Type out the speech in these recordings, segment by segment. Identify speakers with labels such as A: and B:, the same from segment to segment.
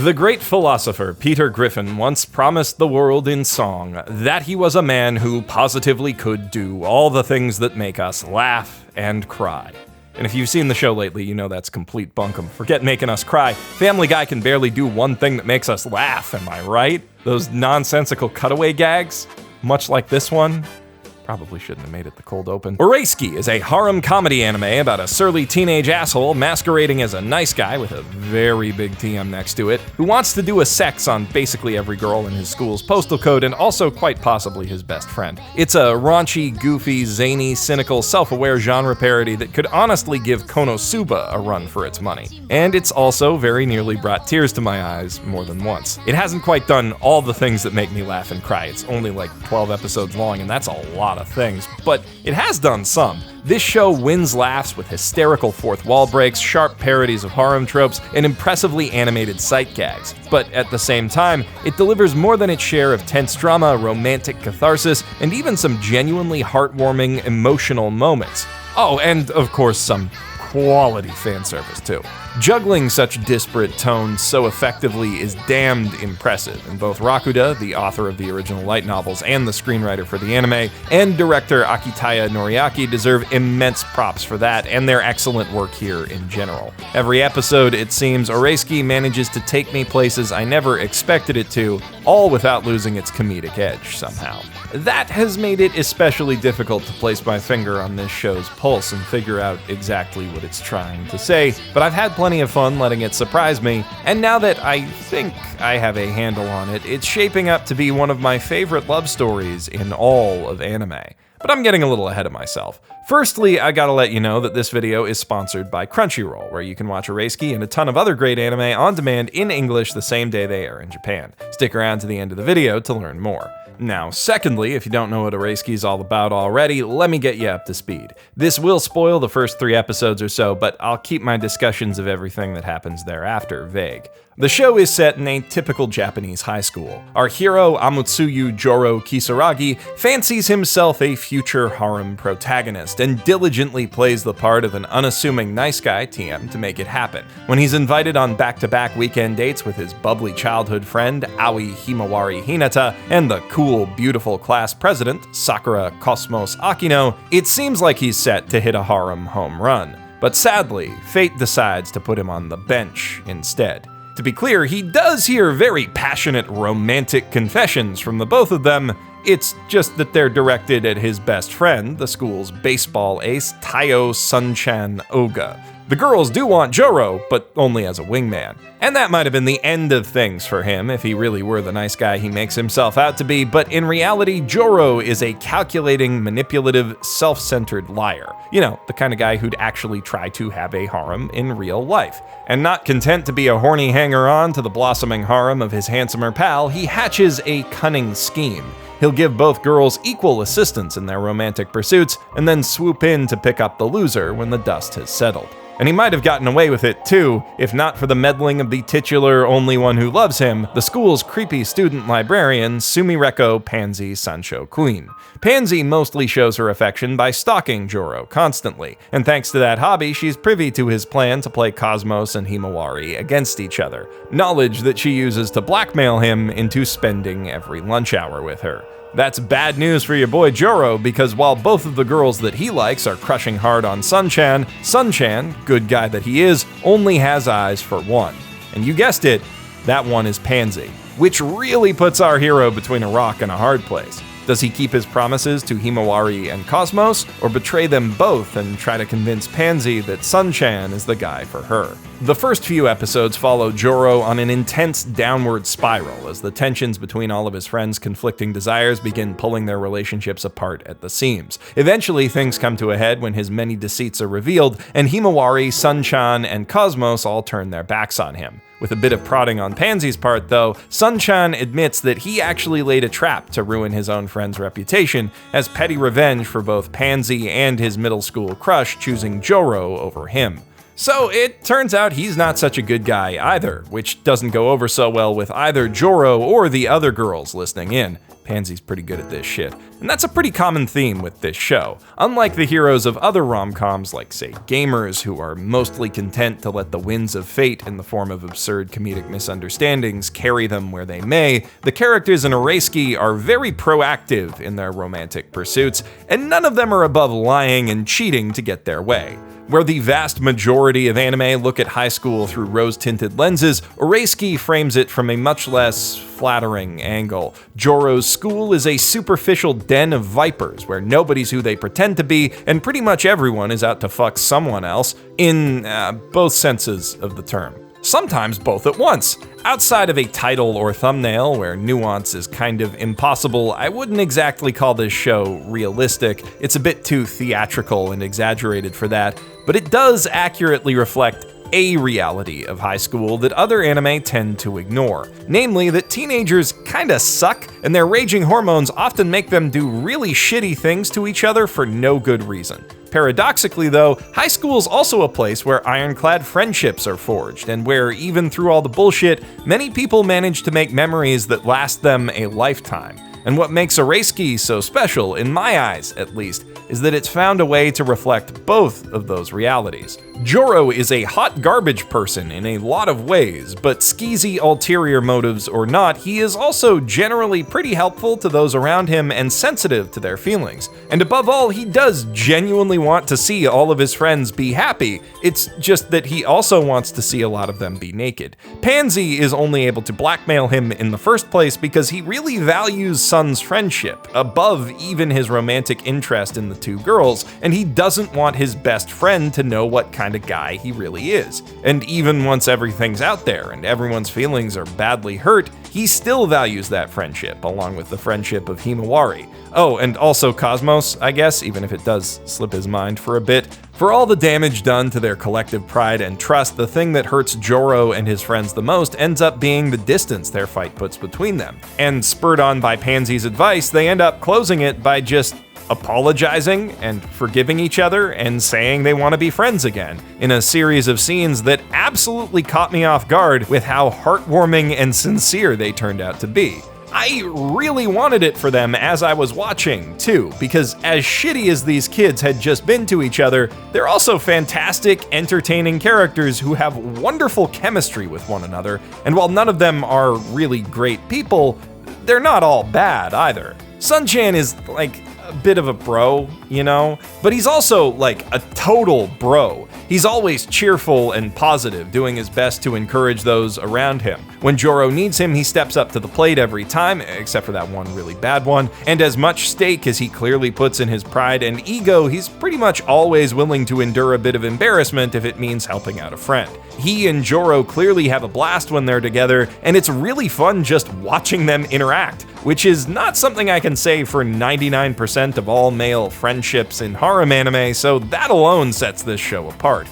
A: The great philosopher Peter Griffin once promised the world in song that he was a man who positively could do all the things that make us laugh and cry. And if you've seen the show lately, you know that's complete bunkum. Forget making us cry. Family Guy can barely do one thing that makes us laugh, am I right? Those nonsensical cutaway gags, much like this one. Probably shouldn't have made it the cold open. Oresuki is a harem comedy anime about a surly teenage asshole masquerading as a nice guy with a very big TM next to it, who wants to do a sex on basically every girl in his school's postal code and also quite possibly his best friend. It's a raunchy, goofy, zany, cynical, self-aware genre parody that could honestly give Konosuba a run for its money. And it's also very nearly brought tears to my eyes more than once. It hasn't quite done all the things that make me laugh and cry. It's only like 12 episodes long, and that's a lot of things, but it has done some. This show wins laughs with hysterical fourth wall breaks, sharp parodies of harem tropes, and impressively animated sight gags. But at the same time, it delivers more than its share of tense drama, romantic catharsis, and even some genuinely heartwarming, emotional moments. Oh, and of course some quality fan service too. Juggling such disparate tones so effectively is damned impressive, and both Rakuda, the author of the original light novels and the screenwriter for the anime, and director Akitaya Noriaki deserve immense props for that and their excellent work here in general. Every episode, it seems, Oresuki manages to take me places I never expected it to, all without losing its comedic edge somehow. That has made it especially difficult to place my finger on this show's pulse and figure out exactly what it's trying to say, but I've had plenty of fun letting it surprise me, and now that I think I have a handle on it, it's shaping up to be one of my favorite love stories in all of anime. But I'm getting a little ahead of myself. Firstly, I gotta let you know that this video is sponsored by Crunchyroll, where you can watch Oresuki and a ton of other great anime on demand in English the same day they air in Japan. Stick around to the end of the video to learn more. Now, secondly, if you don't know what Oresuki is all about already, let me get you up to speed. This will spoil the first 3 episodes or so, but I'll keep my discussions of everything that happens thereafter vague. The show is set in a typical Japanese high school. Our hero, Amutsuyu Joro Kisaragi, fancies himself a future harem protagonist and diligently plays the part of an unassuming nice guy TM to make it happen. When he's invited on back-to-back weekend dates with his bubbly childhood friend, Aoi Himawari Hinata, and the cool, beautiful class president, Sakura Cosmos Akino, it seems like he's set to hit a harem home run. But sadly, fate decides to put him on the bench instead. To be clear, he does hear very passionate, romantic confessions from the both of them. It's just that they're directed at his best friend, the school's baseball ace, Taiyo Sun-chan Oga. The girls do want Joro, but only as a wingman. And that might have been the end of things for him if he really were the nice guy he makes himself out to be, but in reality, Joro is a calculating, manipulative, self-centered liar. You know, the kind of guy who'd actually try to have a harem in real life. And not content to be a horny hanger-on to the blossoming harem of his handsomer pal, he hatches a cunning scheme. He'll give both girls equal assistance in their romantic pursuits, and then swoop in to pick up the loser when the dust has settled. And he might have gotten away with it too, if not for the meddling of the titular only one who loves him, the school's creepy student librarian, Sumireko Pansy Sancho Queen. Pansy mostly shows her affection by stalking Joro constantly, and thanks to that hobby, she's privy to his plan to play Cosmos and Himawari against each other, knowledge that she uses to blackmail him into spending every lunch hour with her. That's bad news for your boy Joro, because while both of the girls that he likes are crushing hard on Sun-chan, Sun-chan, good guy that he is, only has eyes for one. And you guessed it, that one is Pansy, which really puts our hero between a rock and a hard place. Does he keep his promises to Himawari and Cosmos, or betray them both and try to convince Pansy that Sun-chan is the guy for her? The first few episodes follow Joro on an intense downward spiral as the tensions between all of his friends' conflicting desires begin pulling their relationships apart at the seams. Eventually, things come to a head when his many deceits are revealed, and Himawari, Sun-chan, and Cosmos all turn their backs on him. With a bit of prodding on Pansy's part, though, Sun-chan admits that he actually laid a trap to ruin his own friend's reputation as petty revenge for both Pansy and his middle school crush choosing Joro over him. So it turns out he's not such a good guy either, which doesn't go over so well with either Joro or the other girls listening in. Pansy's pretty good at this shit. And that's a pretty common theme with this show. Unlike the heroes of other rom-coms like, say, Gamers, who are mostly content to let the winds of fate in the form of absurd comedic misunderstandings carry them where they may, the characters in Oresuki are very proactive in their romantic pursuits, and none of them are above lying and cheating to get their way. Where the vast majority of anime look at high school through rose-tinted lenses, Oresuki frames it from a much less flattering angle. Joro's school is a superficial den of vipers where nobody's who they pretend to be, and pretty much everyone is out to fuck someone else, in both senses of the term. Sometimes both at once. Outside of a title or thumbnail where nuance is kind of impossible, I wouldn't exactly call this show realistic. It's a bit too theatrical and exaggerated for that, but it does accurately reflect a reality of high school that other anime tend to ignore. Namely, that teenagers kinda suck, and their raging hormones often make them do really shitty things to each other for no good reason. Paradoxically though, high school is also a place where ironclad friendships are forged, and where, even through all the bullshit, many people manage to make memories that last them a lifetime. And what makes Oresuki so special, in my eyes at least, is that it's found a way to reflect both of those realities. Joro is a hot garbage person in a lot of ways, but skeezy ulterior motives or not, he is also generally pretty helpful to those around him and sensitive to their feelings. And above all, he does genuinely want to see all of his friends be happy. It's just that he also wants to see a lot of them be naked. Pansy is only able to blackmail him in the first place because he really values Sun's friendship above even his romantic interest in the two girls, and he doesn't want his best friend to know what kind of guy he really is. And even once everything's out there and everyone's feelings are badly hurt, he still values that friendship, along with the friendship of Himawari. Oh, and also Cosmos, I guess, even if it does slip his mind for a bit. For all the damage done to their collective pride and trust, the thing that hurts Joro and his friends the most ends up being the distance their fight puts between them. And spurred on by Pansy's advice, they end up closing it by just apologizing and forgiving each other and saying they want to be friends again, in a series of scenes that absolutely caught me off guard with how heartwarming and sincere they turned out to be. I really wanted it for them as I was watching, too, because as shitty as these kids had just been to each other, they're also fantastic, entertaining characters who have wonderful chemistry with one another, and while none of them are really great people, they're not all bad either. Sun-chan is like a bit of a bro, you know? But he's also like a total bro. He's always cheerful and positive, doing his best to encourage those around him. When Joro needs him, he steps up to the plate every time, except for that one really bad one, and as much stake as he clearly puts in his pride and ego, he's pretty much always willing to endure a bit of embarrassment if it means helping out a friend. He and Joro clearly have a blast when they're together, and it's really fun just watching them interact, which is not something I can say for 99% of all male friendships in harem anime, so that alone sets this show apart.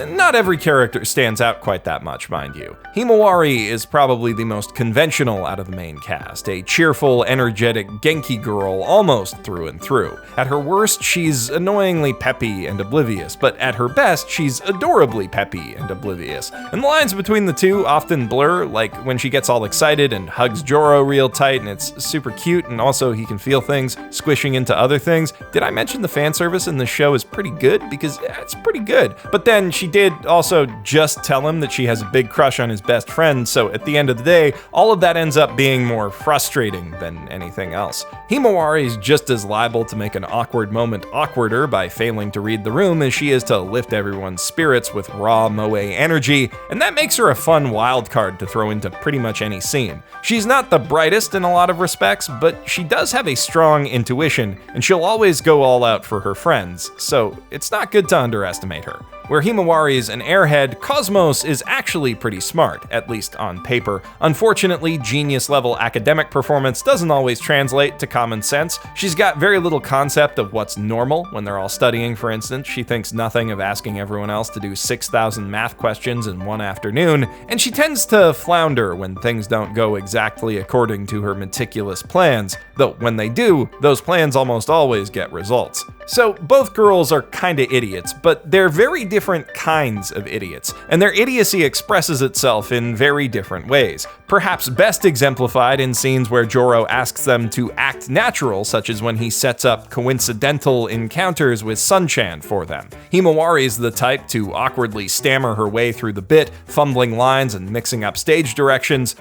A: Not every character stands out quite that much, mind you. Himawari is probably the most conventional out of the main cast, a cheerful, energetic Genki girl almost through and through. At her worst, she's annoyingly peppy and oblivious, but at her best, she's adorably peppy and oblivious. And the lines between the two often blur, like when she gets all excited and hugs Joro real tight, and it's super cute, and also he can feel things squishing into other things. Did I mention the fan service in this show is pretty good? Because it's pretty good. But then she did also just tell him that she has a big crush on his best friend, so at the end of the day, all of that ends up being more frustrating than anything else. Himawari is just as liable to make an awkward moment awkwarder by failing to read the room as she is to lift everyone's spirits with raw moe energy, and that makes her a fun wild card to throw into pretty much any scene. She's not the brightest in a lot of respects, but she does have a strong intuition, and she'll always go all out for her friends, so it's not good to underestimate her. Where Himawari is an airhead, Cosmos is actually pretty smart, at least on paper. Unfortunately, genius-level academic performance doesn't always translate to common sense. She's got very little concept of what's normal when they're all studying, for instance. She thinks nothing of asking everyone else to do 6,000 math questions in one afternoon, and she tends to flounder when things don't go exactly according to her meticulous plans, though when they do, those plans almost always get results. So both girls are kinda idiots, but they're very different kinds of idiots, and their idiocy expresses itself in very different ways. Perhaps best exemplified in scenes where Joro asks them to act natural, such as when he sets up coincidental encounters with Sun-chan for them. Himawari's the type to awkwardly stammer her way through the bit, fumbling lines and mixing up stage directions.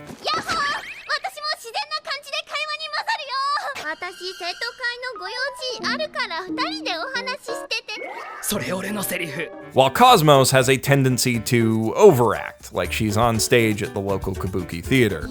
A: While Cosmos has a tendency to overact, like she's on stage at the local kabuki theater.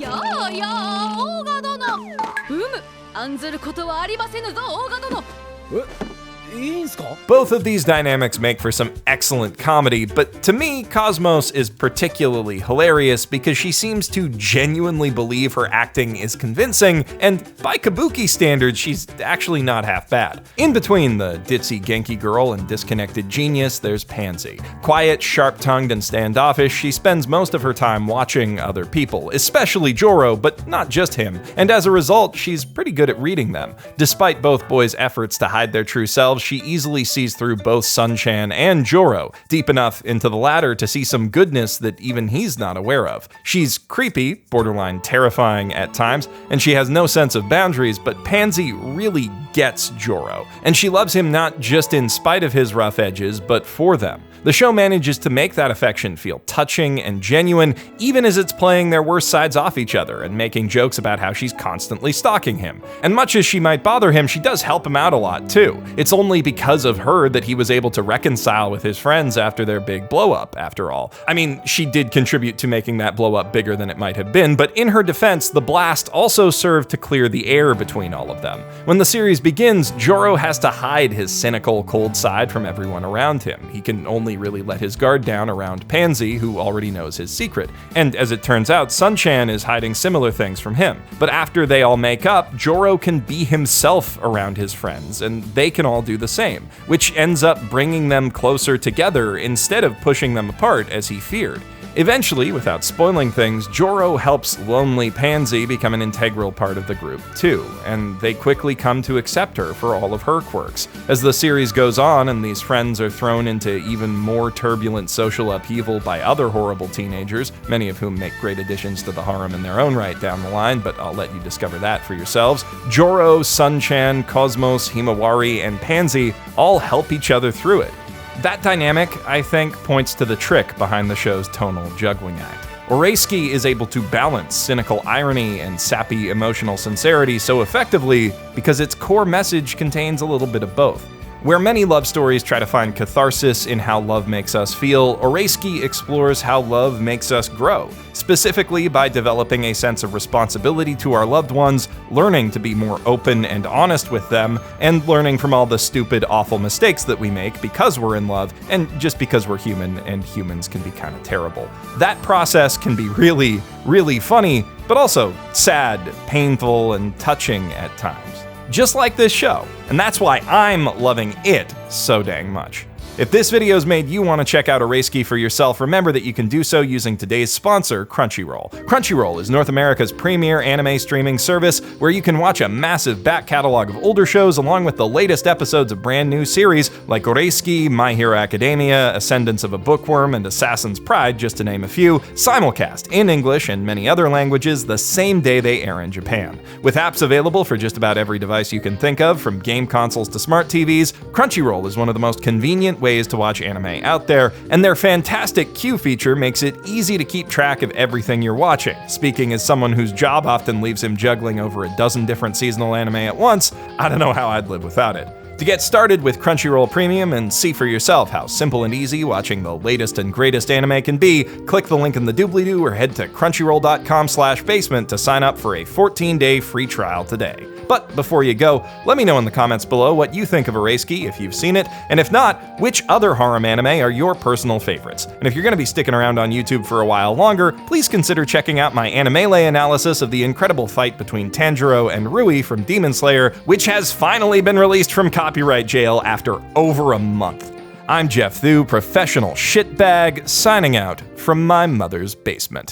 A: Both of these dynamics make for some excellent comedy, but to me, Cosmos is particularly hilarious because she seems to genuinely believe her acting is convincing, and by kabuki standards, she's actually not half bad. In between the ditzy Genki girl and disconnected genius, there's Pansy. Quiet, sharp-tongued, and standoffish, she spends most of her time watching other people, especially Joro, but not just him, and as a result, she's pretty good at reading them. Despite both boys' efforts to hide their true selves, she easily sees through both Sun-chan and Joro, deep enough into the latter to see some goodness that even he's not aware of. She's creepy, borderline terrifying at times, and she has no sense of boundaries, but Pansy really gets Joro, and she loves him not just in spite of his rough edges, but for them. The show manages to make that affection feel touching and genuine, even as it's playing their worst sides off each other and making jokes about how she's constantly stalking him. And much as she might bother him, she does help him out a lot too. It's only because of her that he was able to reconcile with his friends after their big blow-up, after all. I mean, she did contribute to making that blow-up bigger than it might have been, but in her defense, the blast also served to clear the air between all of them. When the series begins, Joro has to hide his cynical, cold side from everyone around him. He can only really let his guard down around Pansy, who already knows his secret. And as it turns out, Sun-chan is hiding similar things from him. But after they all make up, Joro can be himself around his friends, and they can all do the same, which ends up bringing them closer together instead of pushing them apart as he feared. Eventually, without spoiling things, Joro helps lonely Pansy become an integral part of the group too, and they quickly come to accept her for all of her quirks. As the series goes on and these friends are thrown into even more turbulent social upheaval by other horrible teenagers, many of whom make great additions to the harem in their own right down the line, but I'll let you discover that for yourselves, Joro, Sun-chan, Cosmos, Himawari, and Pansy all help each other through it. That dynamic, I think, points to the trick behind the show's tonal juggling act. Oresuki is able to balance cynical irony and sappy emotional sincerity so effectively because its core message contains a little bit of both. Where many love stories try to find catharsis in how love makes us feel, Oresuki explores how love makes us grow, specifically by developing a sense of responsibility to our loved ones, learning to be more open and honest with them, and learning from all the stupid, awful mistakes that we make because we're in love, and just because we're human, and humans can be kind of terrible. That process can be really, really funny, but also sad, painful, and touching at times. Just like this show, and that's why I'm loving it so dang much. If this video's made you want to check out Oresuki for yourself, remember that you can do so using today's sponsor, Crunchyroll. Crunchyroll is North America's premier anime streaming service where you can watch a massive back catalog of older shows along with the latest episodes of brand new series like Oresuki, My Hero Academia, Ascendance of a Bookworm, and Assassin's Pride, just to name a few, simulcast in English and many other languages the same day they air in Japan. With apps available for just about every device you can think of, from game consoles to smart TVs, Crunchyroll is one of the most convenient ways to watch anime out there, and their fantastic queue feature makes it easy to keep track of everything you're watching. Speaking as someone whose job often leaves him juggling over a dozen different seasonal anime at once, I don't know how I'd live without it. To get started with Crunchyroll Premium and see for yourself how simple and easy watching the latest and greatest anime can be, click the link in the doobly-doo or head to crunchyroll.com/basement to sign up for a 14-day free trial today. But before you go, let me know in the comments below what you think of Oresuki if you've seen it, and if not, which other harem anime are your personal favorites. And if you're going to be sticking around on YouTube for a while longer, please consider checking out my Animele analysis of the incredible fight between Tanjiro and Rui from Demon Slayer, which has finally been released from copyright jail after over a month. I'm Geoff Thew, professional shitbag, signing out from my mother's basement.